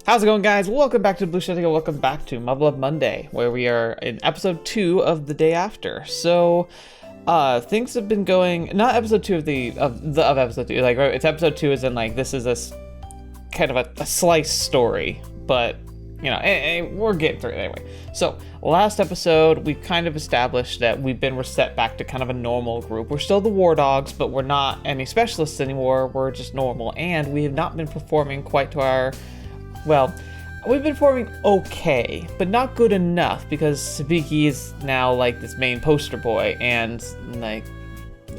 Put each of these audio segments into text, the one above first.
How's it going, guys? Welcome back to TheBlueShifting and welcome back to Muv-Luv Monday, where we are in episode 2 of the day after. So, things have been going, not episode 2 of episode 2, like, it's episode 2 as in, like, this is a kind of a slice story, but, you know, we're getting through it anyway. So, last episode, we kind of established that we've been reset back to kind of a normal group. We're still the Wardogs, but we're not any specialists anymore, we're just normal, and we have not been performing quite to our... Well, we've been performing okay, but not good enough because Hibiki is now like this main poster boy, and like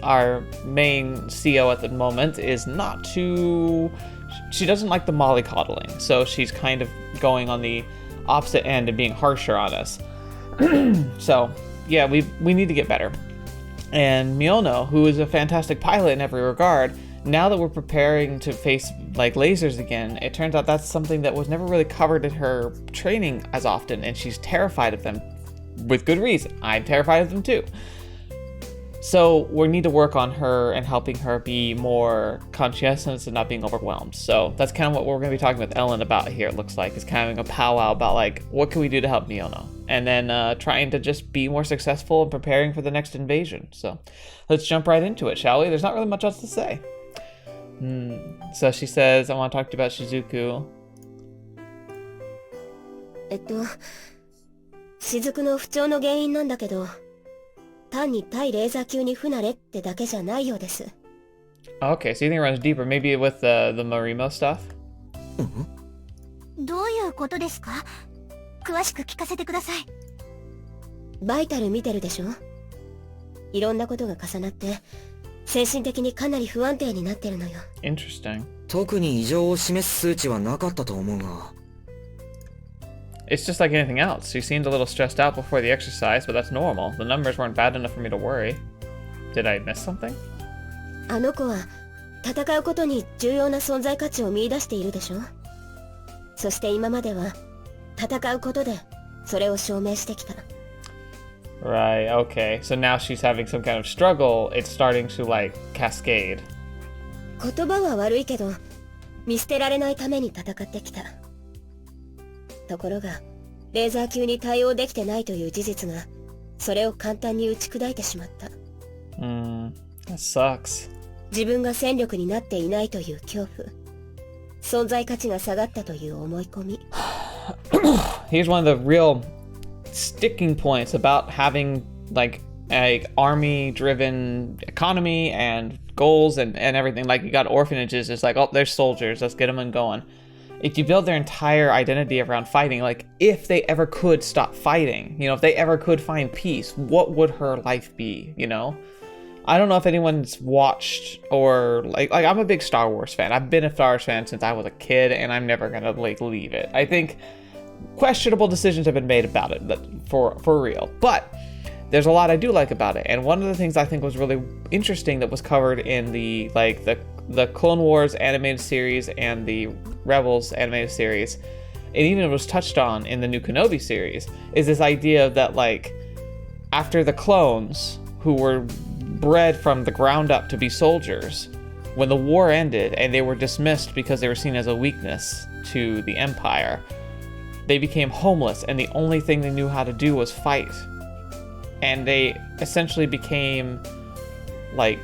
our main CO at the moment is not too... She doesn't like the mollycoddling, so she's kind of going on the opposite end and being harsher on us. So, yeah, we need to get better. And Miono, who is a fantastic pilot in every regard, now that we're preparing to face like lasers again, it turns out that's something that was never really covered in her training as often, and she's terrified of them with good reason. I'm terrified of them too. So we need to work on her and helping her be more conscientious and not being overwhelmed. So that's kind of what we're going to be talking with Ellen about here, it looks like. Is kind of a powwow about like, what can we do to help Miono? And then trying to just be more successful in preparing for the next invasion. So let's jump right into it, shall we? There's not really much else to say. So she says, I want to talk to you about Shizuku. 雫の不調の原因なんだけど、単に対レーザー級に不慣れってだけじゃないようです。 Okay, so you think it runs deeper, maybe with the Marimo stuff? どういうことですか? 詳しく聞かせてください。バイタル見てるでしょ? いろんなことが重なって、精神的にかなり不安定になってるのよ。 Interesting. 特に異常を示す数値はなかったと思うが。 It's just like anything else. She seemed a little stressed out before the exercise, but that's normal. The numbers weren't bad enough for me to worry. Did I miss something? あの子は戦うことに重要な存在価値を見出しているでしょ。そして今までは戦うことでそれを証明してきた。 Right, okay. So now she's having some kind of struggle. It's starting to, like, cascade. 言葉は悪いけど、見捨てられないために戦ってきた。ところが、レーザー級に対応できてないという事実が、それを簡単に打ち砕いてしまった。That sucks. 自分が戦力になっていないという恐怖。存在価値が下がったという思い込み。Here's one of the real sticking points about having like a army driven economy and goals and everything. Like you got orphanages, it's like, oh, there's soldiers, let's get them and going. If you build their entire identity around fighting, like if they ever could stop fighting, you know, if they ever could find peace, what would her life be, you know? I don't know if anyone's watched or like I'm a big Star Wars fan. I've been a Star Wars fan since I was a kid, and I'm never gonna like leave it. I think questionable decisions have been made about it, for real. But there's a lot I do like about it, and one of the things I think was really interesting that was covered in the Clone Wars animated series and the Rebels animated series, and even was touched on in the new Kenobi series, is this idea that like after the clones who were bred from the ground up to be soldiers, when the war ended and they were dismissed because they were seen as a weakness to the Empire, they became homeless, and the only thing they knew how to do was fight. And they essentially became, like,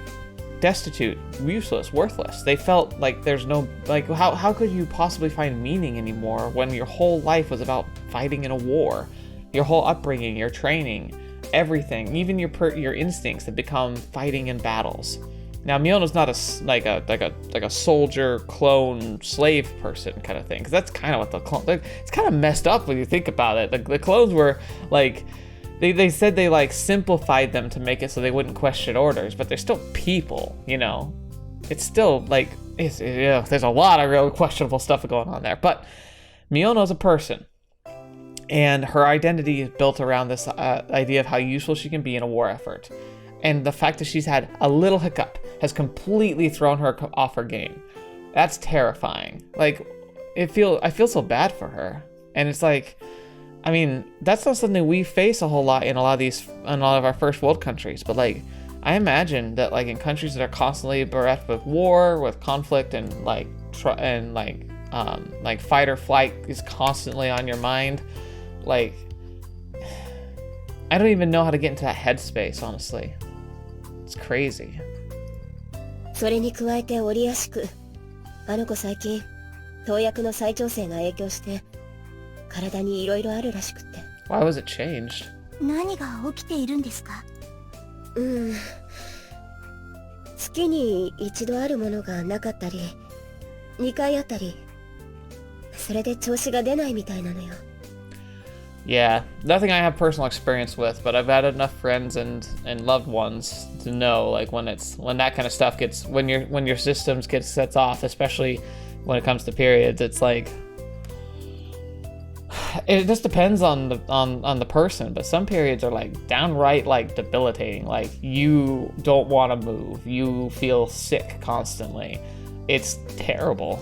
destitute, useless, worthless. They felt like there's no, like, how could you possibly find meaning anymore when your whole life was about fighting in a war? Your whole upbringing, your training, everything, even your instincts have become fighting in battles. Now, Miono's not a soldier, clone, slave person kind of thing, because that's kind of what the clone... It's kind of messed up when you think about it. The clones were, like... They said they, like, simplified them to make it so they wouldn't question orders, but they're still people, you know? It's still, like... there's a lot of real questionable stuff going on there. But Miono's a person, and her identity is built around this idea of how useful she can be in a war effort. And the fact that she's had a little hiccup has completely thrown her off her game. That's terrifying. Like, I feel so bad for her. And it's like, I mean, that's not something we face a whole lot in a lot of our first world countries. But like, I imagine that like in countries that are constantly bereft with war, with conflict, and like like fight or flight is constantly on your mind. Like, I don't even know how to get into that headspace, honestly. It's crazy. それに加えて折やしく、あの子最近投薬の再調整が影響して体に色々あるらしくって。 Why was it changed? 何が起きているんですか？月に一度あるものがなかったり2回あったり、それで調子が出ないみたいなのよ。 Yeah, nothing I have personal experience with, but I've had enough friends and loved ones to know, like, when that kind of stuff gets, when your systems get sets off, especially when it comes to periods, it's like, it just depends on the person, but some periods are like downright like debilitating. Like, you don't want to move, you feel sick constantly. It's terrible.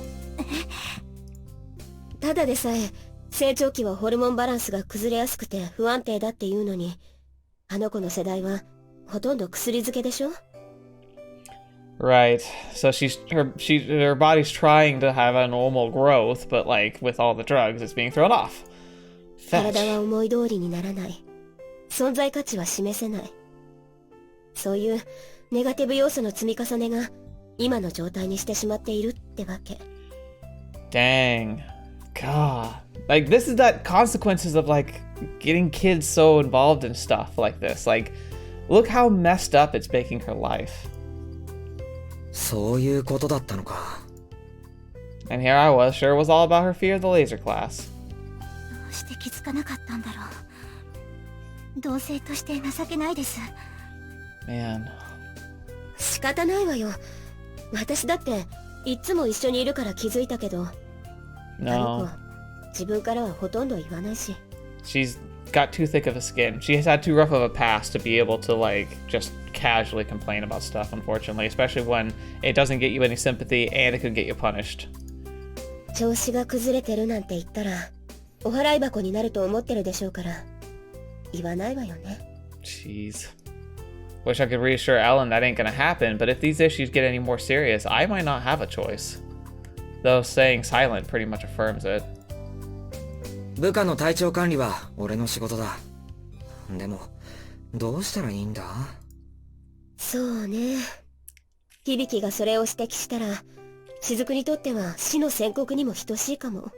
ただでさえ成長期はホルモンバランスが崩れやすくて不安定だっていうのに、あの子の世代はほとんど薬漬けでしょ？ Right. So her body's trying to have a normal growth, but like with all the drugs, it's being thrown off. 体は思い通りにならない。存在価値は示せない。そういうネガティブ要素の積み重ねが今の状態にしてしまっているってわけ。 Dang. God. Like, this is that consequences of like getting kids so involved in stuff like this. Like, look how messed up it's making her life. そういうことだったのか。 And here I was, sure it was all about her fear of the laser class. どうして気づかなかったんだろう。同性として情けないです。 Man. 仕方ないわよ。私だっていつも一緒にいるから気づいたけど、あの No. 子自分からはほとんど言わないし。 She's got too thick of a skin. She has had too rough of a past to be able to like just casually complain about stuff, unfortunately, especially when it doesn't get you any sympathy and it could get you punished. 調子が崩れてるなんて言ったらお払い箱になると思ってるでしょうから言わないわよね。 Jeez. Wish I could reassure Ellen that ain't gonna happen, but if these issues get any more serious, I might not have a choice. Though staying silent pretty much affirms it. 部下の体調管理は俺の仕事だ。でも、どうしたらいいんだ？そうね。響がそれを指摘したら、雫にとっては死の宣告にも等しいかも。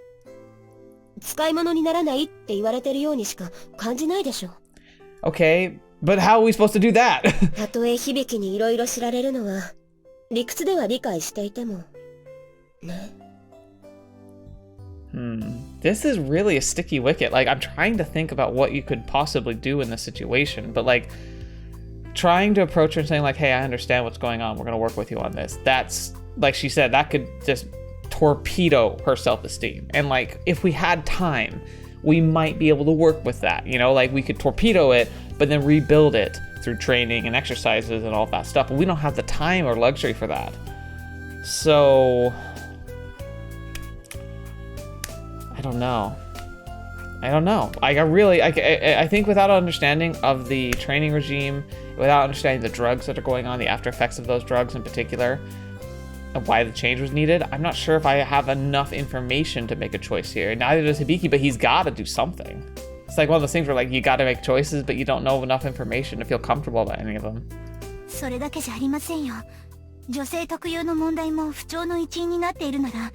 使い物にならないって言われてるようにしか感じないでしょ。Okay, but how are we supposed to do that? たとえ響にいろいろ知られるのは、理屈では理解していても、ね。This is really a sticky wicket. Like, I'm trying to think about what you could possibly do in this situation, but like, trying to approach her and saying like, hey, I understand what's going on, we're gonna work with you on this. That's, like she said, that could just torpedo her self-esteem. And like, if we had time, we might be able to work with that, you know? Like, we could torpedo it, but then rebuild it through training and exercises and all that stuff. But we don't have the time or luxury for that. So I don't know. I think without understanding of the training regime, without understanding the drugs that are going on, the after effects of those drugs in particular, and why the change was needed, I'm not sure if I have enough information to make a choice here. Neither does Hibiki, but he's got to do something. It's like one of those things where like you got to make choices, but you don't know enough information to feel comfortable about any of them. それだけじゃありませんよ。女性特有の問題も不調の一因になっているなら、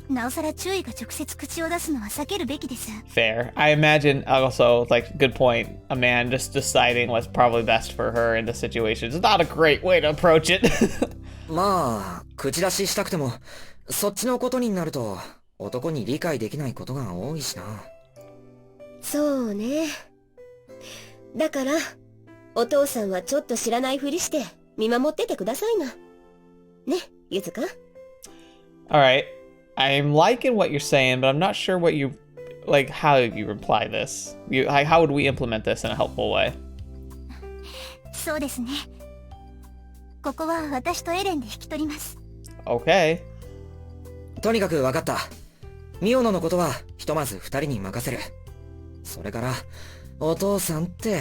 なおさら注意が直接口を出すのは避けるべきです。Fair. I imagine also, like, good point, a man just deciding what's probably best for her in this situation is not a great way to approach it. まあ、口出ししたくても、そっちのことになると、男に理解できないことが多いしな。そうね。だから、お父さんはちょっと知らないふりして見守っててくださいな。ね、ゆずか。Alright. I'm liking what you're saying, but I'm not sure what you, like, how you reply this. How would we implement this in a helpful way? そうですね。ここは私とエレンで引き取ります。Okay. とにかく分かった。ミオノのことはひとまず二人に任せる。それから、お父さんって、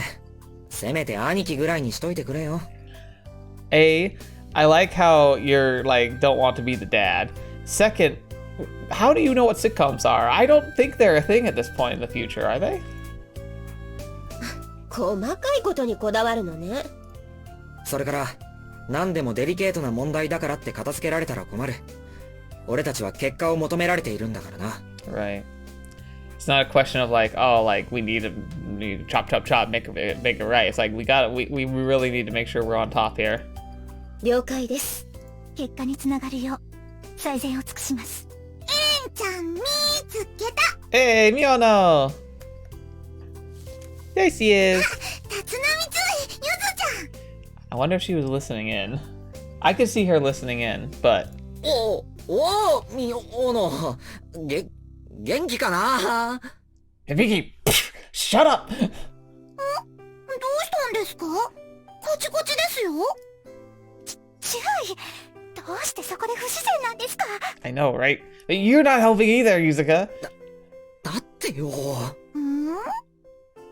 せめて兄貴ぐらいにしといてくれよ。I like how you're, like, don't want to be the dad. Second, how do you know what sitcoms are? I don't think they're a thing at this point in the future, are they? 細かいことにこだわるのね。それから、何でもデリケートな問題だからって片付けられたら困る。俺たちは結果を求められているんだからな。Right. It's not a question of like, oh, like we need to chop, chop, chop, make it right. It's like we really need to make sure we're on top here. 了解です。結果につながるよう最善を尽くします。エンちゃん見つけた。Hey, Miono! There she is. 立浪つい、ゆずちゃん。I wonder if she was listening in. I could see her listening in, but. ミオノ。元気かな？ Hibiki, shut up! どうしたんですか？こちこちですよ。注意。どうしてそこで不自然なんですか？ I know, right? But you're not helping either, Yuzuka. だってよ。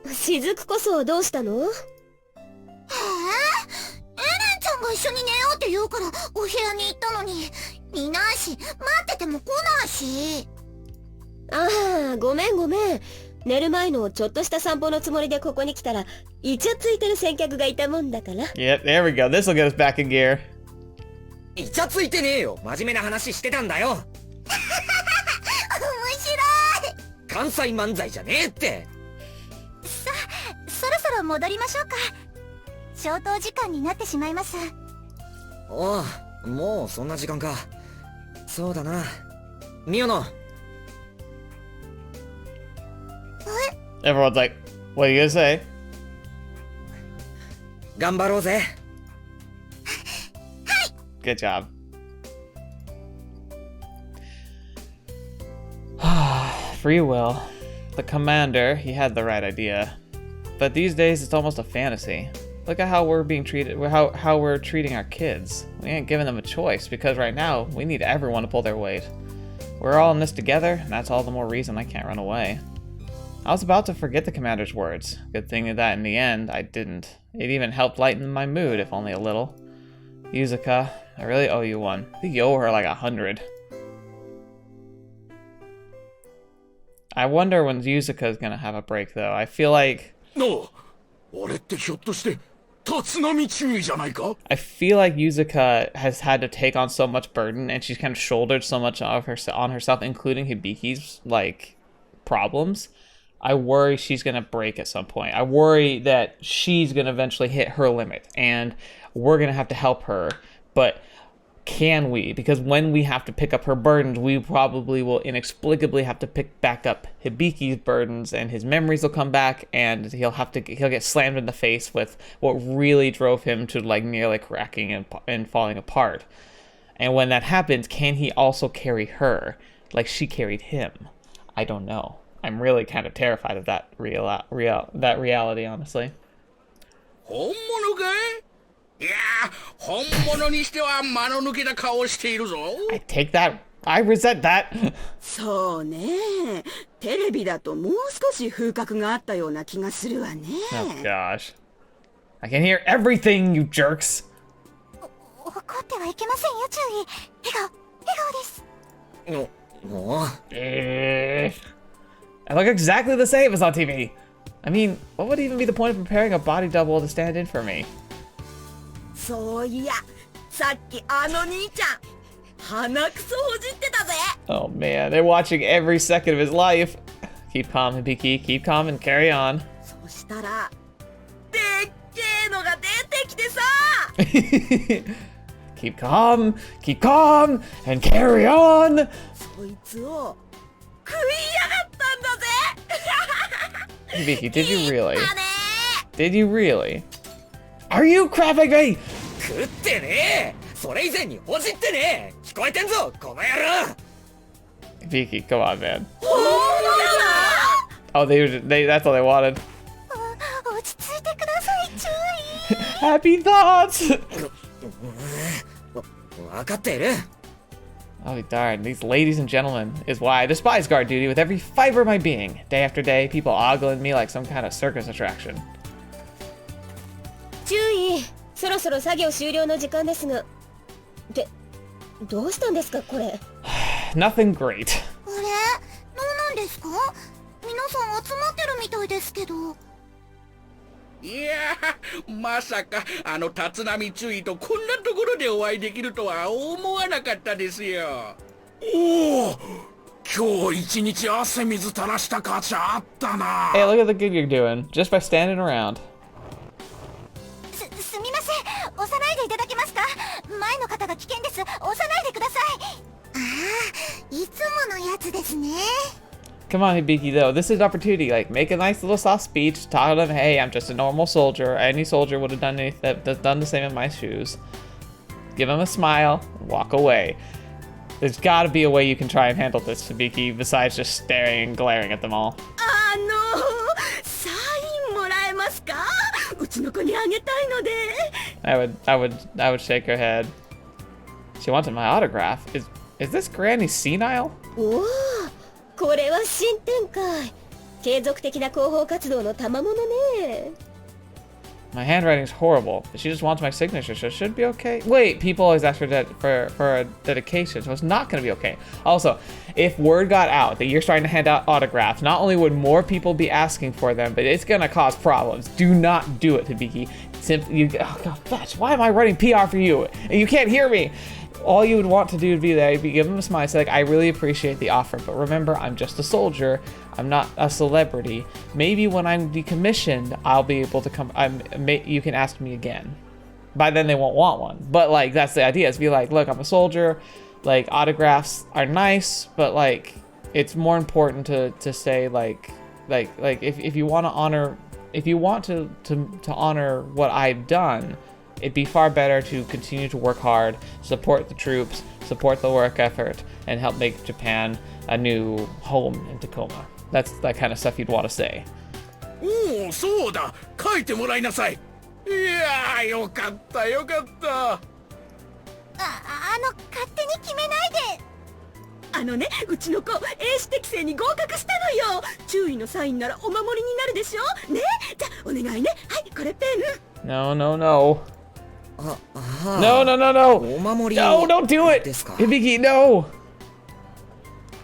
雫こそどうしたの？エレンちゃんが一緒に寝ようって言うからお部屋に行ったのに、いないし、待ってても来ないし。ああ、ごめん。寝る前のちょっとした散歩のつもりでここに来たら、イチャついてる先客がいたもんだから。Yep, there we go. This'll get us back in gear. イチャついてねえよ。真面目な話してたんだよ。面白い。関西漫才じゃねえって。そろそろ戻りましょうか。消灯時間になってしまいます。おう、もうそんな時間か。そうだな。ミオノ。Everyone's like, what are you gonna say? 頑張ろうぜ。Good job. Free will. The commander, he had the right idea. But these days, it's almost a fantasy. Look at how we're being treated, how we're treating our kids. We ain't giving them a choice, because right now, we need everyone to pull their weight. We're all in this together, and that's all the more reason I can't run away. I was about to forget the commander's words. Good thing that in the end, I didn't. It even helped lighten my mood, if only a little. Yuzuka, I really owe you one. I think you owe her like 100. I wonder when Yuzuka's gonna have a break, though. I feel like... No! 俺ってひょっとして立浪注意じゃないか? I feel like Yuzuka has had to take on so much burden, and she's kind of shouldered so much of on herself, including Hibiki's, like, problems. I worry she's going to break at some point. I worry that she's going to eventually hit her limit, and we're going to have to help her. But can we? Because when we have to pick up her burdens, we probably will inexplicably have to pick back up Hibiki's burdens, and his memories will come back, and he'll get slammed in the face with what really drove him to like nearly cracking and falling apart. And when that happens, can he also carry her like she carried him? I don't know. I'm really kind of terrified of that reality, honestly. 本物かい? いや、本物にしては間の抜けた顔をしているぞ。 I take that. I resent that. そうね。テレビだともう少し風格があったような気がするわね。 Oh gosh. I can hear everything, you jerks. 怒ってはいけませんよ、注意。笑顔です。もう。I look exactly the same as on TV. I mean, what would even be the point of preparing a body double to stand in for me? そういや、さっきあの兄ちゃん、鼻くそほじってたぜ。 Oh man, they're watching every second of his life. Keep calm, Hibiki. Keep calm and carry on. そしたら、でっけえのが出てきてさ。Keep calm, and carry on. そいつを食いやがったんだぜ。Hibiki, did you really? Did you really? Are you crapping me? 食ってねえ。それ以前にほじってねえ。聞こえてんぞ、この野郎。Hibiki, come on, man. 本物だ。 Oh, that's all they wanted. 落ち着いてください、注意。 Happy thoughts. わかっている。 Oh, darn. These ladies and gentlemen is why I despise guard duty with every fiber of my being. Day after day, people ogling me like some kind of circus attraction. 注意。そろそろ作業終了の時間ですが。どうしたんですかこれ。nothing great. あれ、どうなんですか？皆さん集まってるみたいですけど。いやー、まさかあの立浪注意とこんなところでお会いできるとは思わなかったですよ。おお、今日一日汗水垂らした価値あったな。 Hey, look at the good you're doing just by standing around. すみません、押さないでいただけますか？前の方が危険です。押さないでください。ああ、いつものやつですね。 Come on, Hibiki, though. This is an opportunity. Like, make a nice little soft speech. Tell them, hey, I'm just a normal soldier. Any soldier would have done the same in my shoes. Give them a smile. Walk away. There's got to be a way you can try and handle this, Hibiki, besides just staring and glaring at them all. サインもらえますか？うちの子にあげたいので。I would shake her head. She wanted my autograph. Is this granny senile? おお、これは新展開。継続的な広報活動の賜物ね。My handwriting's horrible, but she just wants my signature, so it should be okay. Wait, people always ask for a dedication, so it's not gonna be okay. Also, if word got out that you're starting to hand out autographs, not only would more people be asking for them, but it's gonna cause problems. Do not do it, Hibiki. Simply, oh god, fetch, why am I writing PR for you? And you can't hear me. All you would want to do would be there, you'd be give them a smile, say like, I really appreciate the offer, but remember, I'm just a soldier. I'm not a celebrity. Maybe when I'm decommissioned, I'll be able to come. You can ask me again. By then, they won't want one. But like, that's the idea. Is be like, look, I'm a soldier. Like, autographs are nice, but like, it's more important to say like if you want to honor, if you want to honor what I've done, it'd be far better to continue to work hard, support the troops, support the work effort, and help make Japan a new home in Tacoma. That's that kind of stuff you'd want to say. おお、そうだ、書いてもらいなさい。いやー、よかったよかった。勝手に決めないで。うちの子英士適正に合格したのよ。注意のサインならお守りになるでしょ。ね、じゃあお願いね。はい、これペン。No, no, no. あ、No, no, no, no. お守り No, don't do it. ですか。 Hibiki, no.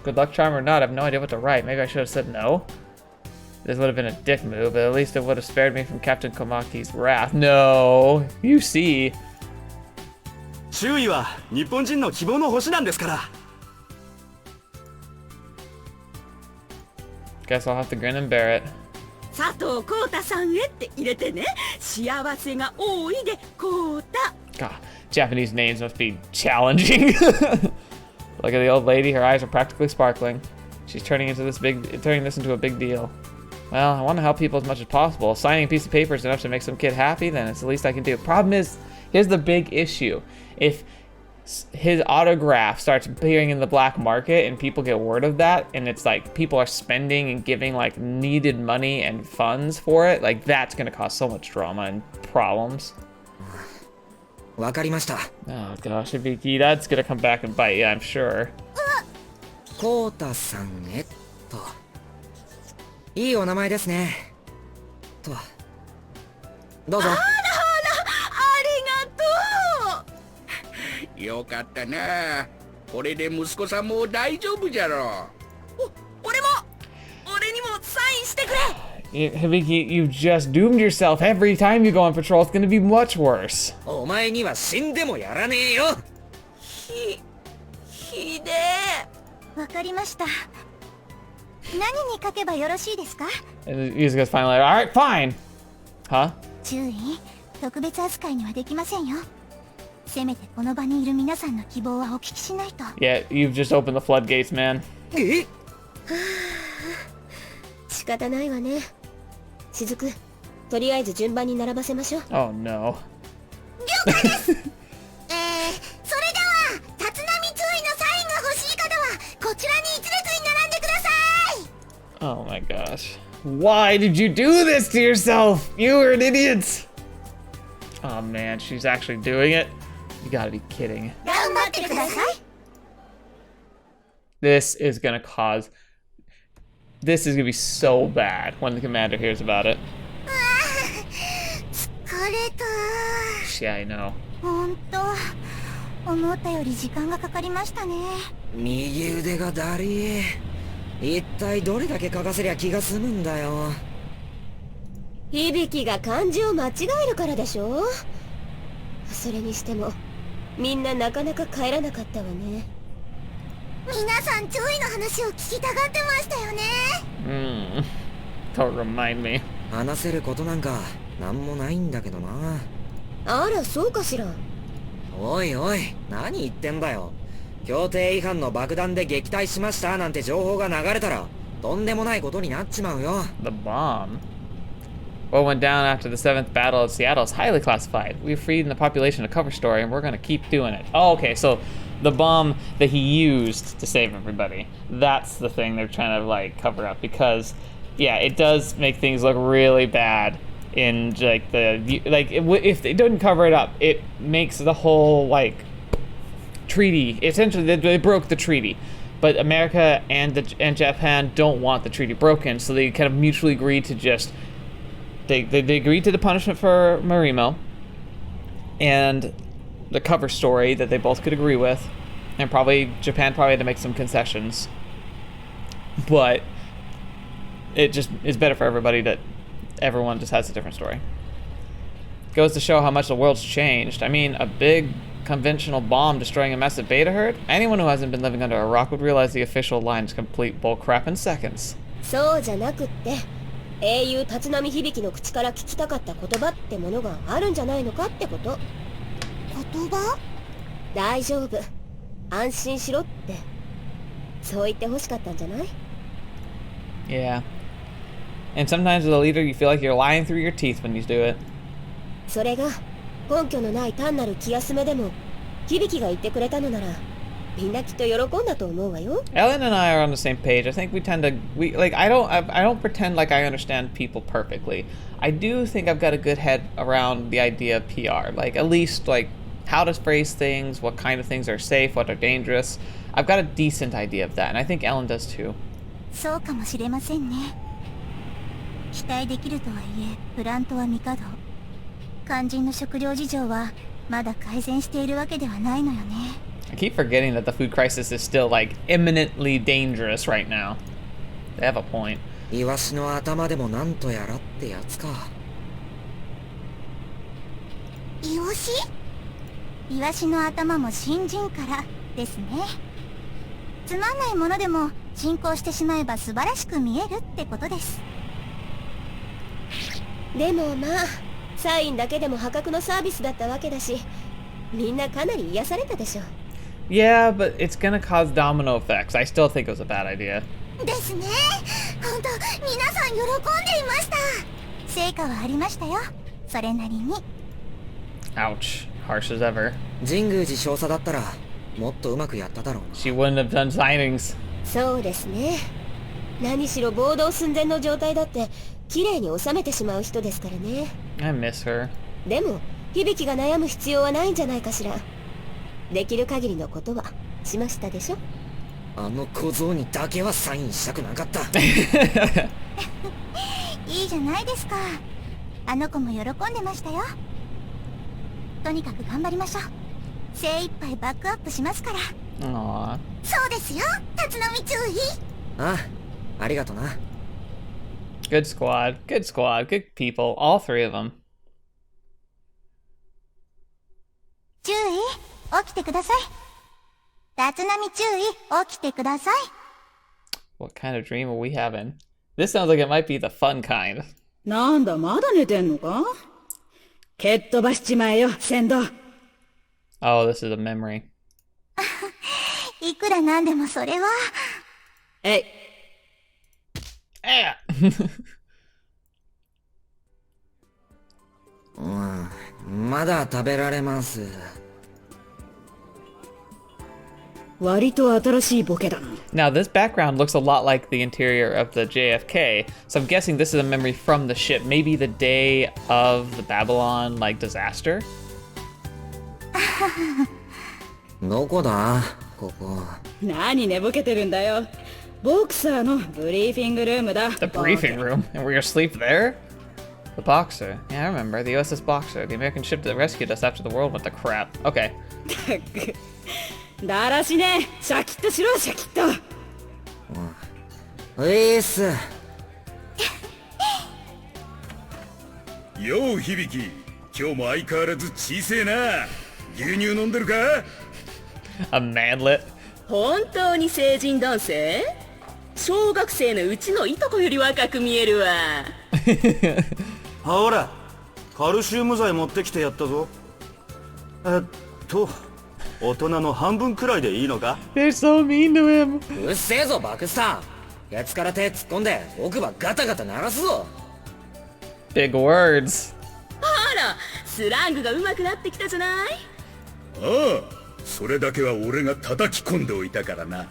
Good luck charm or not, I have no idea what to write. Maybe I should have said no. This would have been a dick move, but at least it would have spared me from Captain Komaki's wrath. No, you see. 周囲は日本人の希望の星なんですから。 Guess I'll have to grin and bear it. 佐藤浩太さんへって入れてね。幸せが多いで浩太。 God, Japanese names must be challenging. Look at the old lady, her eyes are practically sparkling. She's turning this into a big deal. Well, I want to help people as much as possible. Signing a piece of paper is enough to make some kid happy, then it's the least I can do. Problem is, here's the big issue. If his autograph starts appearing in the black market and people get word of that, and it's like people are spending and giving like needed money and funds for it, like that's gonna cause so much drama and problems. わかりました。 Oh gosh, Hibiki, that's gonna come back and bite you, I'm sure. コウタさんへと。いいお名前ですね。と。どうぞ。ありがとう。よかったな。これで息子さんも大丈夫じゃろ。俺にもサインしてくれ。Hibiki, you just doomed yourself. Every time you go on patrol, it's gonna be much worse. お前には死んでもやらねえよ。ひでえ。わかりました。何に書けばよろしいですか？ And he's gonna finally, all right, fine. Huh? 注意、特別扱いにはできませんよ。せめてこの場にいる皆さんの希望はお聞きしないと。 Yeah, you've just opened the floodgates, man. え？仕方ないわね。雫、とりあえず順番に並ばせましょう。 Oh no. それでは、立浪注意のサインが欲しい方は、こちらに一列に並んでください。 Oh my gosh. Why did you do this to yourself? You were an idiot. Oh man, she's actually doing it? You gotta be kidding. 頑張ってください。 This is gonna be so bad when the commander hears about it. 疲れた。 Yeah, I know. ほんと、思ったより時間がかかりましたね。右腕がだりー。一体どれだけ書かせりゃ気が済むんだよ。響が漢字を間違えるからでしょ。それにしてもみんななかなか帰らなかったわね。皆さん注意の話を聞きたがってましたよね。Don't remind me. 話せることなんかなんもないんだけどな。あら、そうかしら。おいおい、何言ってんだよ。協定違反の爆弾で撃退しましたなんて情報が流れたらとんでもないことになっちまうよ。 The bomb. What went down after the 7th battle of Seattle is highly classified. We've freed the population a cover story and we're gonna keep doing it. Oh, okay, so the bomb that he used to save everybody. That's the thing they're trying to like cover up because, yeah, it does make things look really bad in like if they don't cover it up, it makes the whole like treaty. Essentially, they broke the treaty, but America and Japan don't want the treaty broken, so they kind of mutually agreed to just they agreed to the punishment for Marimo and the cover story that they both could agree with, and probably Japan had to make some concessions, but it just is better for everybody that everyone just has a different story. Goes to show how much the world's changed. I mean, a big conventional bomb destroying a massive beta herd? Anyone who hasn't been living under a rock would realize the official line is complete bullcrap in seconds. そうじゃなくって、英雄立浪響の口から聞きたかった言葉ってものがあるんじゃないのかってこと。言葉？大丈夫、安心しろって、そう言って欲しかったんじゃない？ Yeah. And sometimes as a leader you feel like you're lying through your teeth when you do it. それが根拠のない単なる気休めでも響が言ってくれたのならみんなきっと喜んだと思うわよ。 Ellen and I are on the same page. I think we tend to I don't pretend like I understand people perfectly. I do think I've got a good head around the idea of PR. Like at least like how to phrase things, what kind of things are safe, what are dangerous. I've got a decent idea of that, and I think Ellen does too. そうかもしれませんね。期待できるとはいえプラントは未稼働。肝心の食料事情はまだ改善しているわけではないのよね。I keep forgetting that the food crisis is still like imminently dangerous right now. They have a point. イワシの頭でもなんとやらってやつか。イワシ？イワシの頭も新人からですね。つまんないものでも進行してしまえば素晴らしく見えるってことです。でもまあサインだけでも破格のサービスだったわけだし、みんなかなり癒されたでしょ。Yeah, but it's gonna cause domino effects. I still think it was a bad idea. ですね。本当皆さん喜んでいました。成果はありましたよ。それなりに。Ouch. Harsh as ever. 神宮寺少佐だったらもっとうまくやっただろうな。 She wouldn't have done signings. そうですね。何しろ暴動寸前の状態だって綺麗に収めてしまう人ですからね。I miss her. でも響が悩む必要はないんじゃないかしら。できる限りのことはしましたでしょ。あの小僧にだけはサインしたくなかった。いいじゃないですか。あの子も喜んでましたよ。とにかく頑張りましょう。精一杯バックアップしますから。Aww. そうですよ、立浪注意。ああ、ありがとな。Good squad. Good squad. Good people. All three of them. 注意、起きてください。立浪注意、起きてください。What kind of dream are we having? This sounds like it might be the fun kind. なんだ、まだ寝てんのか？蹴っ飛ばしちまえよ、船頭。Oh, this is a memory. いくらなんでもそれは。えい。まだ食べられます。割と新しいボケだな。Now, this background looks a lot like the interior of the JFK, so I'm guessing this is a memory from the ship, maybe the day of the Babylon, like, disaster? どこだここ。何寝ぼけてるんだよ。ボクサーのブリーフィングルームだ。The briefing room? And we're gonna sleep there? The Boxer. Yeah, I remember. The USS Boxer. The American ship that rescued us after the world went to crap. Okay. だらしね。シャキッとしろ、シャキッと。す。よう響、今日も相変わらず小せえな。牛乳飲んでるか？ A manlet. 本当に成人男性？小学生のうちのいとこより若く見えるわ。ほら、カルシウム剤持ってきてやったぞ。大人の半分くらいでいいのか？ They're so mean to him. うっせえぞバクスター。ケツから手突っ込んで奥歯ガタガタ鳴らすぞ。 Big words. あら、スラングが上手くなってきたじゃない？ああ、それだけは俺が叩き込んでおいたからな。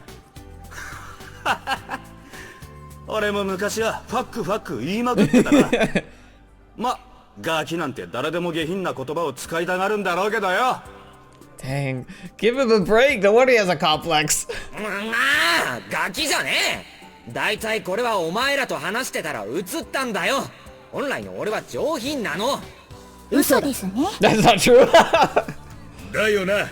俺も昔はファック言いまくってたな。ま、ガキなんて誰でも下品な言葉を使いたがるんだろうけどよ。Dang. Give him a break. No wonder he has a complex. ああ、ガキじゃねえ。だいたいこれはお前らと話してたら映ったんだよ。本来の俺は上品なの。嘘ですね。That's not true. だよな。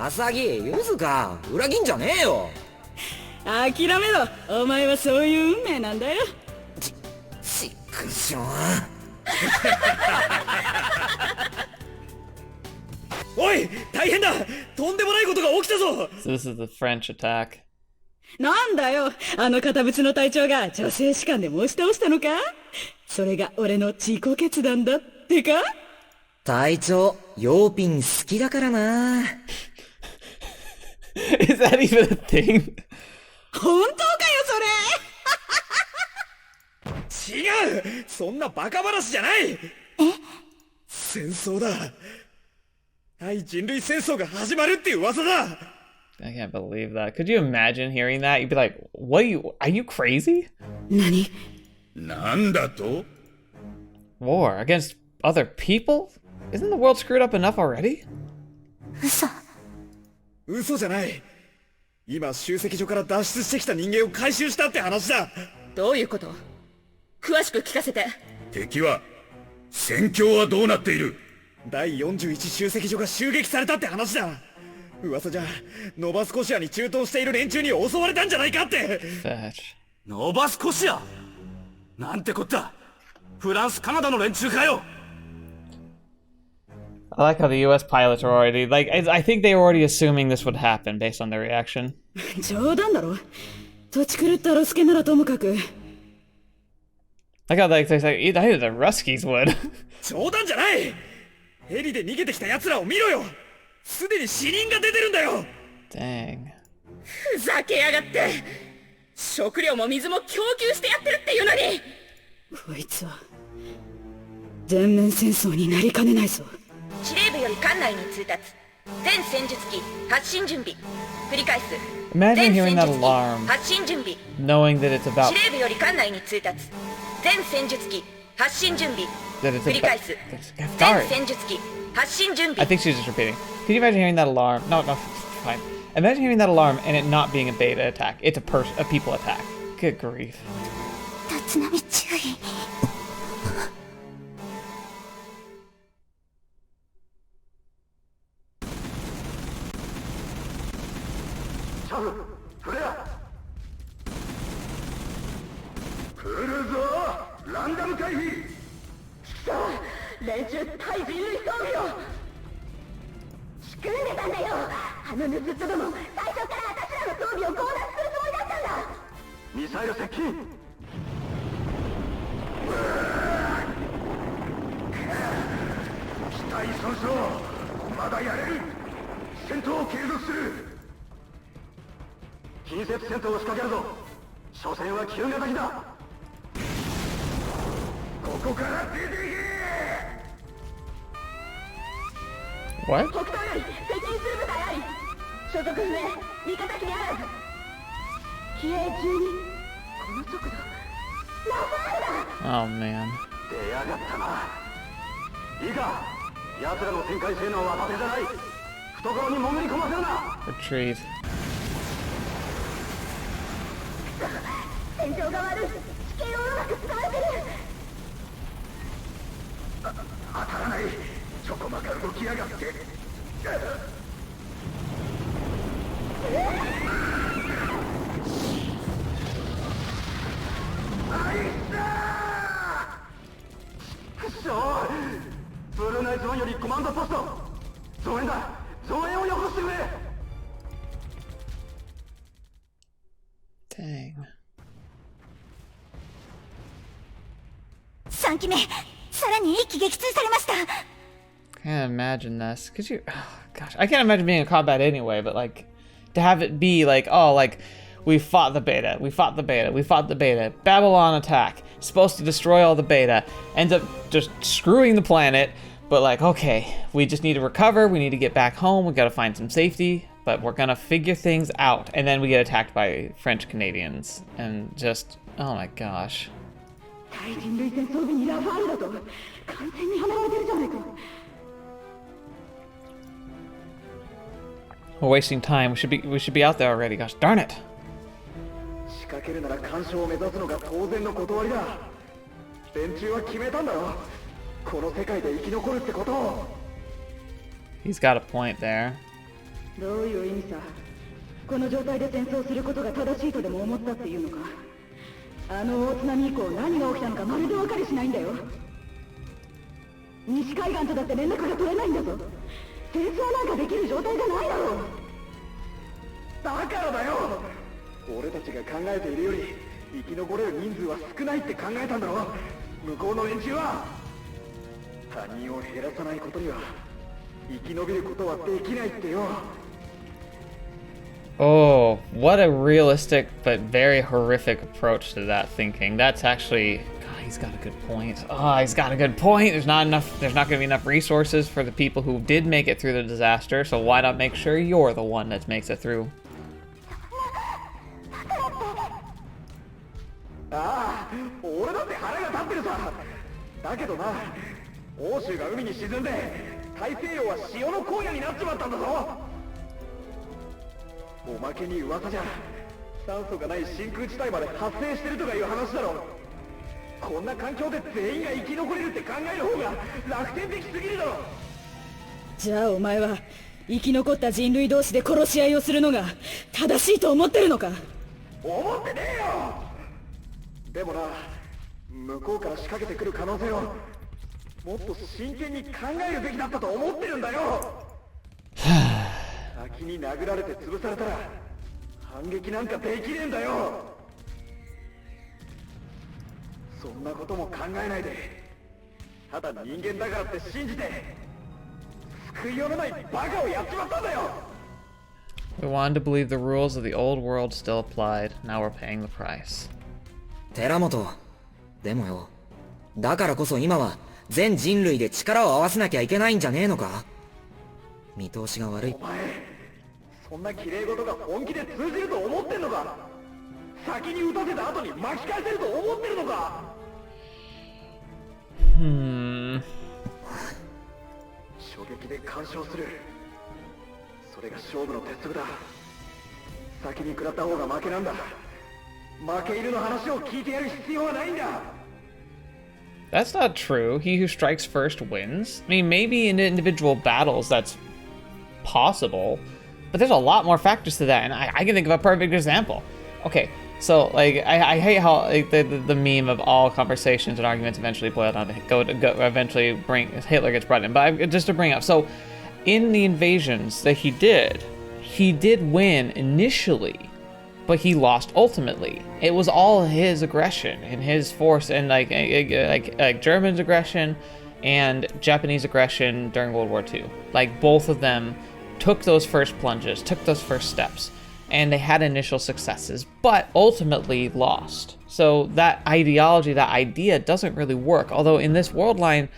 アサギ、ユズか。裏切んじゃねえよ。諦めろ。お前はそういう運命なんだよ。ちくしょう。おい、大変だ。とんでもないことが起きたぞ。 So this is the French attack. なんだよ、あの堅物の隊長が女性士官で申し倒したのか？それが俺の自己決断だってか？隊長、ヨーピン好きだからな。Is that even a thing? 本当かよそれ。違う、そんなバカ話じゃない。戦争だ。対人類戦争が始まるっていう噂だ。I can't believe that. Could you imagine hearing that? You'd be like, "What are you crazy?" 何？なんだと？ War against other people? Isn't the world screwed up enough already? 嘘じゃない。今集積所から脱出してきた人間を回収したって話だ。どういうこと？詳しく聞かせて。敵は戦況はどうなっている？第41集積所が襲撃されたって話だ。噂じゃノバスコシアに駐屯している連中に襲われたんじゃないかって。 Fetch. ノバスコシアなんてこった。フランスカナダの連中かよ。 I like how the U.S. pilots are already I think they were already assuming this would happen based on their reaction. 冗談だろ。土地狂ったロスケならともかく。Like how they say, I knew the Ruskies would. 冗談じゃない。ヘリで逃げてきた奴らを見ろよ。すでに死人が出てるんだよ。 Dang. ふざけやがって。食料も水も供給してやってるっていうのに。こいつは全面戦争になりかねないぞ。司令部より艦内に通達。全戦術機発進準備。繰り返す。 Imagine 全 hearing 戦 that 術機 alarm, 発進準備。 knowing that it's about 司令部より艦内に通達。全戦術機発進準備。 that it's 繰り about. 返す。 Sorry. 全戦術機発進準 I 備。 think she's just repeating. Can you imagine hearing that alarm? No, fine. Imagine hearing that alarm and it not being a beta attack. It's a people attack. Good grief. 立浪注意。来るぞランダム回避。連中対人類装備を仕組んでたんだよ。あのヌズットども最初から私らの装備を強奪するつもりだったんだ。ミサイル接近。期待損傷。まだやれる。戦闘を継続する。近接戦闘を仕掛けるぞ。所詮は急が先だ。ここから出ていけ。 What? 北東より接近する部隊あり。所属不明、味方機にあらず。機影12。この速度。Oh man. 出やがったな。いいか、奴らの展開性能は盾じゃない。懐に潜り込ませるな。 Retreat. 戦戦場が悪い。地形をうまく使われてる。当たらない。ちょこまか動きやがって。あいつだー。くそブルーナイゾーンよりコマンドポスト増援だ。増援をよこしてくれ。Dang. 3機目さらに1機撃墜されました。 Can't imagine this. Could you? Oh, gosh, I can't imagine being in combat anyway. But like, to have it be like, oh, like we fought the beta, we fought the beta, we fought the beta. Babylon attack, supposed to destroy all the beta, ends up just screwing the planet. But like, okay, we just need to recover. We need to get back home. We gotta find some safety. But we're gonna figure things out. And then we get attacked by French Canadians, and just, oh my gosh. 対人類戦装備にラファールだと完全にはめられてるじゃないか。 We're wasting time. We should be out there already. Gosh darn it. 仕掛けるなら干渉を目指すのが当然の断りだ。連中は決めたんだろ。この世界で生き残るってことを。 He's got a point there. どういう意味さ。この状態で戦争することが正しいとでも思ったっていうのか。あの大津波以降何が起きたのかまるで分かりしないんだよ。西海岸とだって連絡が取れないんだぞ。戦争なんかできる状態じゃないだろう。だからだよ。俺たちが考えているより生き残れる人数は少ないって考えたんだろ。向こうの連中は他人を減らさないことには生き延びることはできないってよ。 Oh, what a realistic but very horrific approach to that thinking. That's actually, God, he's got a good point. Oh, he's got a good point. There's not going to be enough resources for the people who did make it through the disaster, so why not make sure you're the one that makes it through? ああ、俺だって腹が立ってるさ。だけどな、欧州が海に沈んで大西洋は塩の荒野になっちまったんだぞ。おまけに噂じゃ酸素がない真空地帯まで発生してるとかいう話だろ。こんな環境で全員が生き残れるって考える方が楽天的すぎるだろ。じゃあお前は生き残った人類同士で殺し合いをするのが正しいと思ってるのか。思ってねえよ。でもな、向こうから仕掛けてくる可能性をもっと真剣に考えるべきだったと思ってるんだよ。先に殴られて潰されたら反撃なんかできねえんだよ。そんなことも考えないで、ただ人間だからって信じて救いようのないバカをやっちまったんだよ。 We wanted to believe the rules of the old world still applied. Now we're paying the price. 寺本、でもよ、だからこそ今は全人類で力を合わせなきゃいけないんじゃねえのか。見通しが悪い。お前、そんな綺麗事が本気で通じると思ってんのか。先に撃たせた後に巻き返せると思ってるのか。衝撃で干渉する、それが勝負の鉄則だ。先に食らった方が負けなんだ。負け犬の話を聞いてやる必要はないんだ。 That's not true. He who strikes first wins. I mean, maybe in individual battles that's possible, but there's a lot more factors to that, and I can think of a perfect example. Okay, so like I hate how like, the meme of all conversations and arguments eventually boil down to go eventually bring Hitler gets brought in. But just to bring up, so in the invasions that he did win initially. But he lost ultimately. It was all his aggression and his force, and like German's aggression and Japanese aggression during World War II. Like both of them took those first plunges, took those first steps, and they had initial successes, but ultimately lost. So that ideology, that idea doesn't really work. Although in this world line,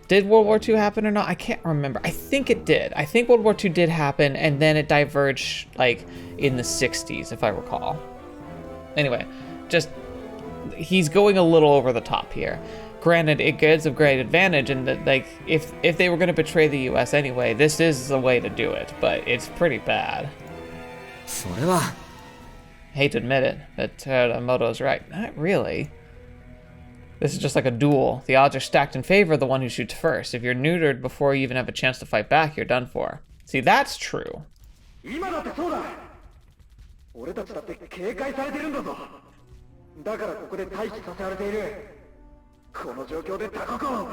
did World War II happen or not? I can't remember. I think it did. I think World War II did happen, and then it diverged like in the 60s, if I recall. Anyway, just he's going a little over the top here. Granted, it gives a great advantage, and that like if they were going to betray the U.S. anyway, this is the way to do it. But it's pretty bad. それは hate to admit it, but Teramoto's right. Not really. This is just like a duel. The odds are stacked in favor of the one who shoots first. If you're neutered before you even have a chance to fight back, you're done for. See, that's true. 今だってそうだ。俺たちだって警戒されてるんだぞ。だからここで待機させられている。この状況で他国を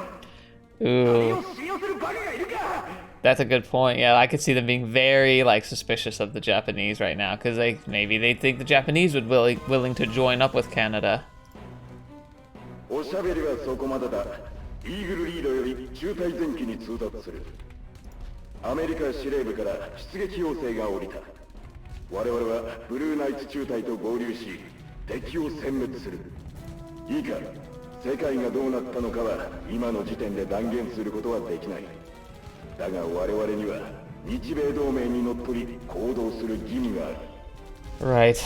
何を信用するバカがいるか。 That's a good point. Yeah, I could see them being very like suspicious of the Japanese right now because maybe they think the Japanese would willing to join up with Canada. おしゃべりはそこまでだ。イーグルリードより中隊前期に通達する。アメリカ司令部から出撃要請が下りた。我々はブルーナイツ中隊と合流し、敵を殲滅する。いいか、世界がどうなったのかは今の時点で断言することはできない。だが我々には日米同盟にのっとり行動する義務がある。Right.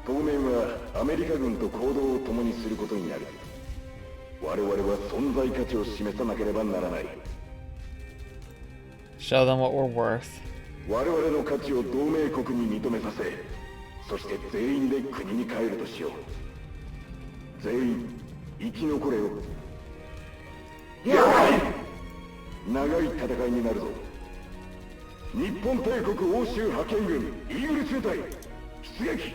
当面はアメリカ軍と行動を共にすることになる。我々は存在価値を示さなければならない。Show them what we're worth. 我々の価値を同盟国に認めさせ、そして全員で国に帰るとしよう。全員生き残れよ。長い戦いになるぞ。日本帝国欧州派遣軍イーグル中隊出撃。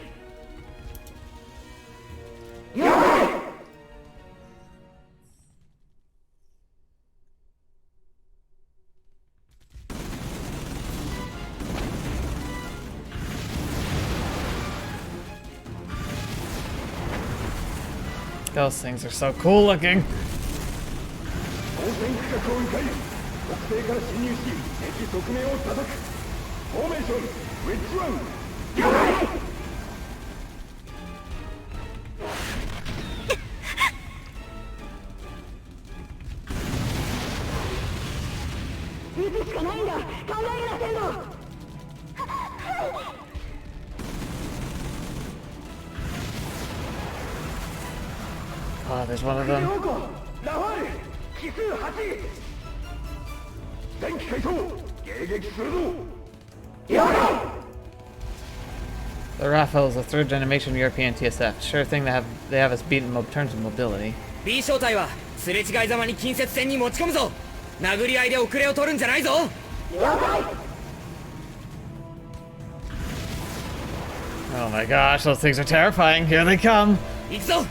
Those things are so cool looking. 当選区画を迂回、北西から侵入し、敵側面を叩く。フォーメーション、ウェッジワン。了解。撃つしかないんだ。考えなせんの。Oh, there's one of them. ラファール、奇数8。電気解放、迎撃するぞ。了解。 The Rafale is a third generation European TSF. Sure thing they have us beat in terms of mobility. B 小隊はすれ違いざまに近接戦に持ち込むぞ。殴り合いで遅れを取るんじゃないぞ。了解。 Oh my gosh, those things are terrifying. Here they come. 行くぞ。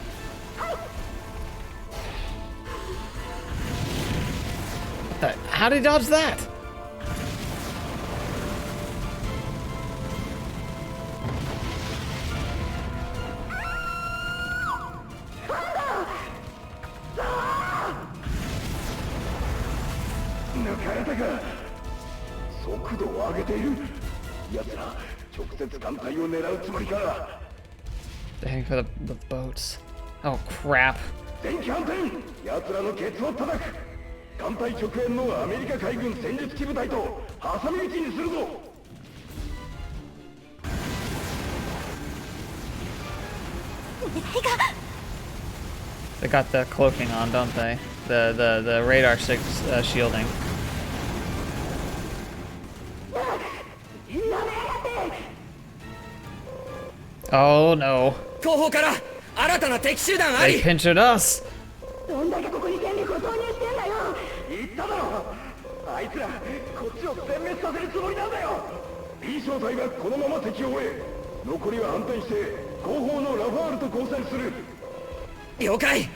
How did he dodge that? They're heading for the boats. Oh crap. 艦隊直縁のアメリカ海軍戦術機部隊と挟み撃ちにするぞ。 They got the cloaking on, don't they? The radar shielding. Oh no. 後方から新たな敵集団あり。 They pinchered us. どんだけここに権力を投入してんだよ。言っただろ。あいつらこっちを全滅させるつもりなんだよ。B 小隊はこのまま敵を終え、残りは反転して後方のラファールと交戦する。了解。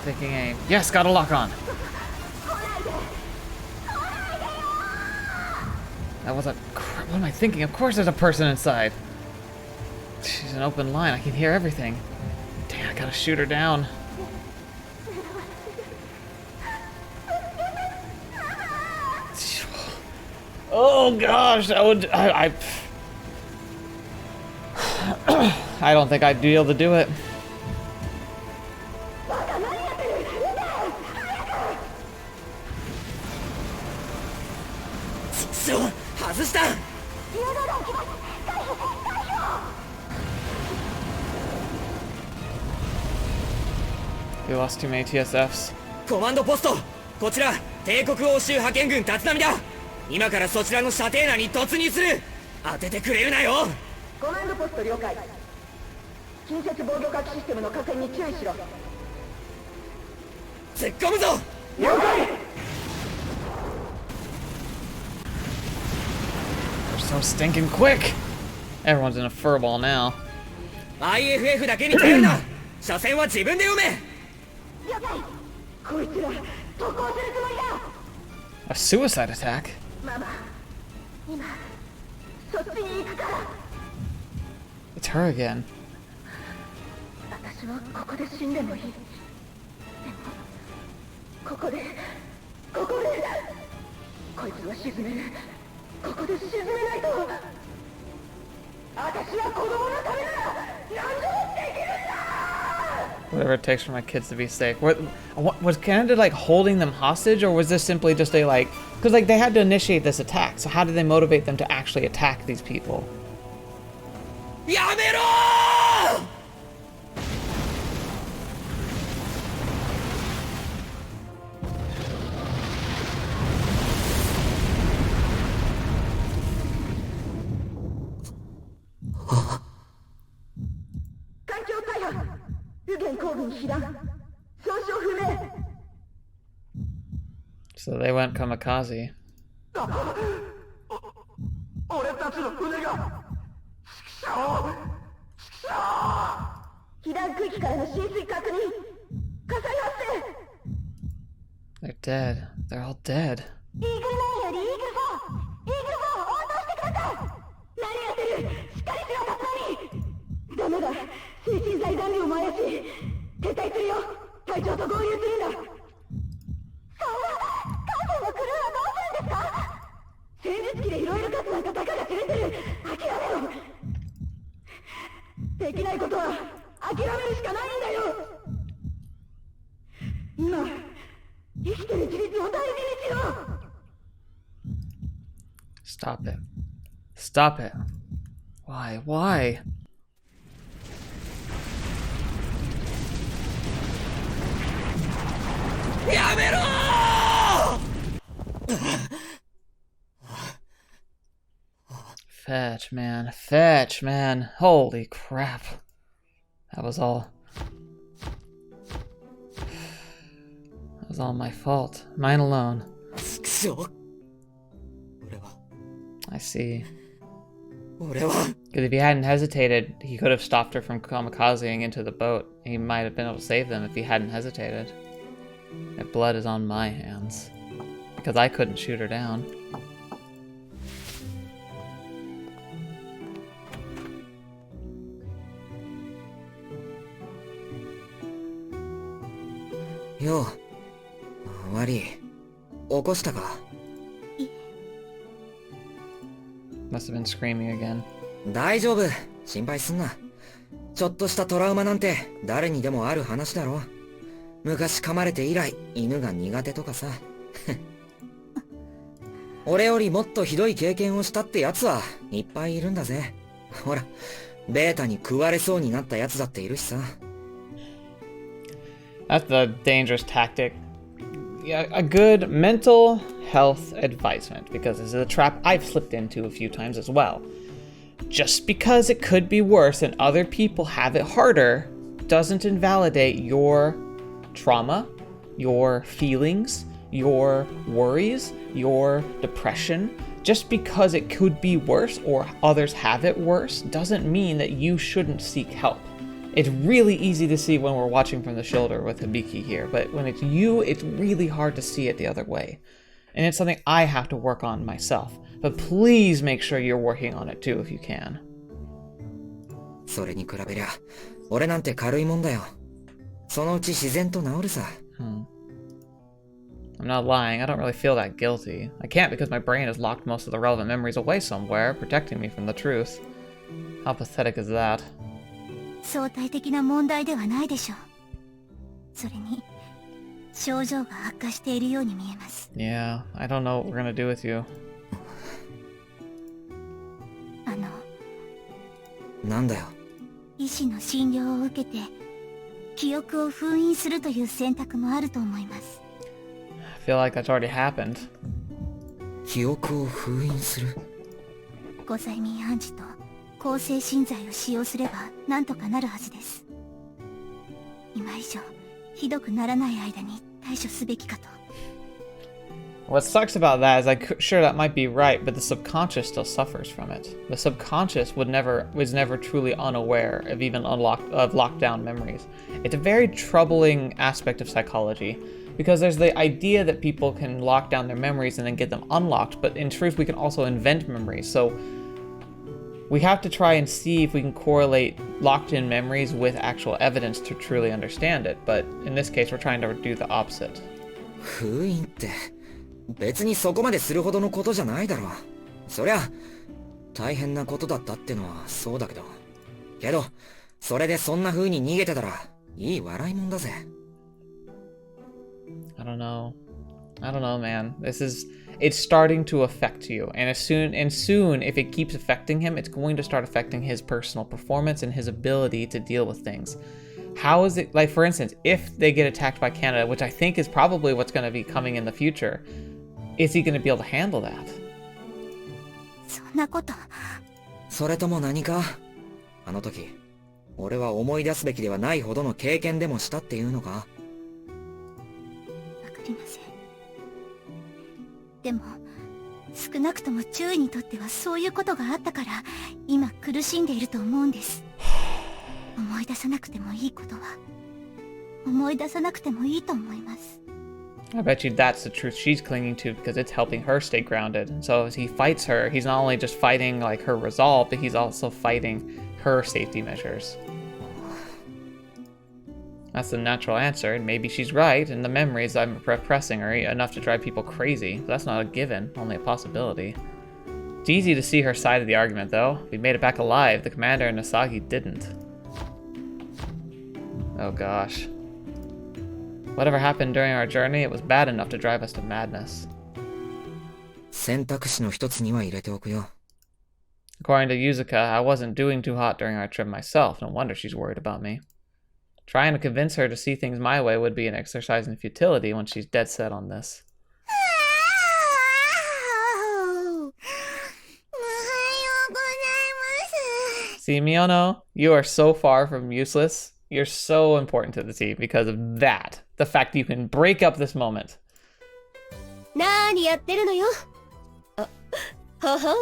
Taking aim. Yes, got a lock on. That wasn't. What am I thinking? Of course, there's a person inside. She's an open line. I can hear everything. Damn, I gotta shoot her down. Oh gosh, that would. I don't think I'd be able to do it. We lost too many TSFs. コマンドポスト、こちら帝国欧州派遣軍立浪だ。今からそちらの射程内に突入する。当ててくれるなよ。コマンドポスト了解。近接防御核システムの火線に注意しろ。突っ込むぞ。了解。 They're so stinking quick. Everyone's in a furball now. IFF だけに頼るな。車線は自分で読め。了解。こいつら特攻するつもりだ。 A suicide attack? ママ、今そっちに行くから。 It's her again. 私はここで死んでもいい。でもここでこいつは沈める。ここで沈めないと。私は子供のためなら何でもできるんだ。 Whatever it takes for my kids to be safe. Was Canada like holding them hostage, or was this simply just a like? Because like they had to initiate this attack. So how did they motivate them to actually attack these people? やめろー。環境大破。右舷後部に被弾。損傷不明。 So they went kamikaze. 俺たちの船が。被弾区域からの浸水確認。火災発生。 They're dead. They're all dead. イーグル9よりイーグル4。イーグル4を応答してください。何やってる。しっかりしろ立浪。ダメだ。推進剤残量も怪しい。撤退するよ。隊長と合流するんだ。そんな艦船のクルーはどうするんですか。戦術機で拾える数なんかたかが知れてる。諦めろ。できないことは諦めるしかないんだよ。今生きてる自立を大事にしろ。 Stop it. Stop it. Why? Why? Fetch, man. Fetch, man. Holy crap. That was all my fault. Mine alone. くそ。I see. 俺は Because if he hadn't hesitated, he could have stopped her from kamikazing into the boat. He might have been able to save them if he hadn't hesitated. That blood is on my hands. Because I couldn't shoot her down. Yo. 悪い。起こしたか。 Must have been screaming again. 大丈夫。心配すんな。ちょっとしたトラウマなんて誰にでもある話だろ。昔噛まれて以来犬が苦手とかさ。俺よりもっとひどい経験をしたってやつはいっぱいいるんだぜ。ほら、ベータに食われそうになったやつだっているしさ。That's the dangerous tactic. Yeah, a good mental health advisement, because this is a trap I've slipped into a few times as well. Just because it could be worse and other people have it harder doesn't invalidate your trauma, your feelings, your worries, your depression. Just because it could be worse or others have it worse doesn't mean that you shouldn't seek help. It's really easy to see when we're watching from the shoulder with Hibiki here, but when it's you, it's really hard to see it the other way. And it's something I have to work on myself. But please make sure you're working on it too if you can. それに比べりゃ、俺なんて軽いもんだよ。そのうち自然と治るさ。I'm not lying, I don't really feel that guilty. I can't because my brain has locked most of the relevant memories away somewhere, protecting me from the truth. How pathetic is that? 相対的な問題ではないでしょう。それに症状が悪化しているように見えます。Yeah, I don't know what we're gonna do with you. なんだよ。医師の診療を受けて記憶を封印するという選択もあると思います。I feel like that's already happened. 記憶を封印する。ご催眠暗示と抗精神剤を使用すればなんとかなるはずです。今以上ひどくならない間に対処すべきかと。What sucks about that is sure that might be right, but the subconscious still suffers from it. The subconscious was never truly unaware of even locked down memories. It's a very troubling aspect of psychology, because there's the idea that people can lock down their memories and then get them unlocked, but in truth we can also invent memories. So we have to try and see if we can correlate locked in memories with actual evidence to truly understand it, but in this case we're trying to do the opposite. 封印って別にそこまでするほどのことじゃないだろう。そりゃ大変なことだったってのはそうだけど、それでそんな風に逃げてたらいい笑いもんだぜ。I don't know, man. It's starting to affect you, and soon, if it keeps affecting him, it's going to start affecting his personal performance and his ability to deal with things. How is it, like, for instance, if they get attacked by Canada, which I think is probably what's going to be coming in the future, is he going to be able to handle that? そんなこと。それとも何か？あの時、俺は思い出すべきではないほどの経験でもしたっていうのか？わかりません。でも、少なくとも注意にとってはそういうことがあったから、今苦しんでいると思うんです。思い出さなくてもいいことは、思い出さなくてもいいと思います。I bet you that's the truth she's clinging to because it's helping her stay grounded. And so as he fights her, he's not only just fighting like her resolve, but he's also fighting her safety measures. That's the natural answer, and maybe she's right, and the memories I'm repressing are enough to drive people crazy. But that's not a given, only a possibility. It's easy to see her side of the argument, though. We made it back alive. The commander and Nasagi didn't. Oh gosh. Whatever happened during our journey, it was bad enough to drive us to madness. 選択肢の一つには入れておくよ。According to Yuzuka, I wasn't doing too hot during our trip myself. No wonder she's worried about me. Trying to convince her to see things my way would be an exercise in futility when she's dead set on this. See, Miono, you are so far from useless. You're so important to the team because of that. The fact that you can break up this moment. 何やってるのよ。あ、ははん。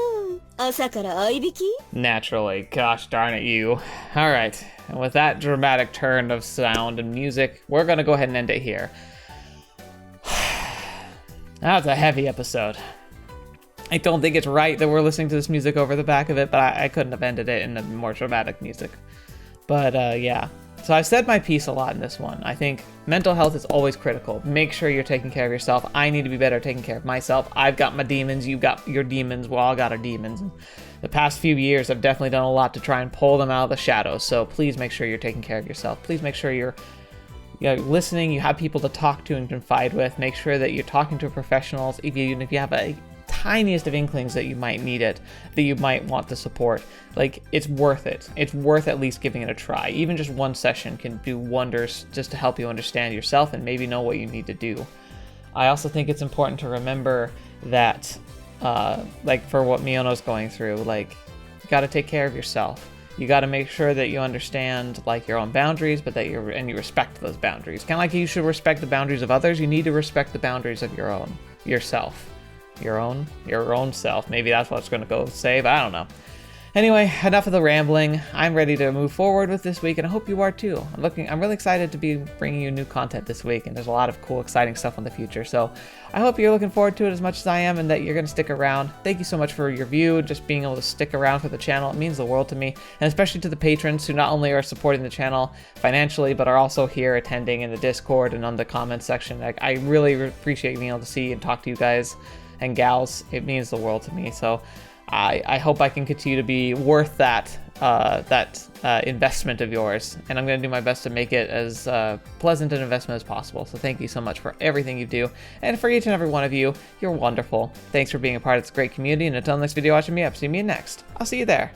朝から相引き？ Naturally. Gosh darn it, you. Alright, and with that dramatic turn of sound and music, we're gonna go ahead and end it here. That was a heavy episode. I don't think it's right that we're listening to this music over the back of it, but I couldn't have ended it in a more dramatic music. But yeah. So I've said my piece a lot in this one. I think mental health is always critical. Make sure you're taking care of yourself. I need to be better at taking care of myself. I've got my demons. You've got your demons. We all got our demons. The past few years, I've definitely done a lot to try and pull them out of the shadows. So please make sure you're taking care of yourself. Please make sure you're listening. You have people to talk to and confide with. Make sure that you're talking to professionals. Even if you have a tiniest of inklings that you might need it, that you might want the support, like, it's worth it. It's worth at least giving it a try. Even just one session can do wonders just to help you understand yourself and maybe know what you need to do. I also think it's important to remember that like for what Miono's going through, like, you got to take care of yourself. You got to make sure that you understand like your own boundaries, but that you respect those boundaries. Kind of like you should respect the boundaries of others, you need to respect the boundaries of yourself. Your own self. Maybe that's what it's going to go say, but I don't know. Anyway, enough of the rambling. I'm ready to move forward with this week, and I hope you are too. I'm really excited to be bringing you new content this week, and there's a lot of cool, exciting stuff in the future. So I hope you're looking forward to it as much as I am, and that you're going to stick around. Thank you so much for your view, just being able to stick around for the channel. It means the world to me, and especially to the patrons who not only are supporting the channel financially, but are also here attending in the Discord and on the comments section. Like, I really appreciate being able to see and talk to you guys and gals. It means the world to me. So I hope I can continue to be worth that investment of yours, and I'm going to do my best to make it as pleasant an investment as possible. So thank you so much for everything you do, and for each and every one of you, you're wonderful. Thanks for being a part of this great community, and until next video watching me up, see me next. I'll see you there.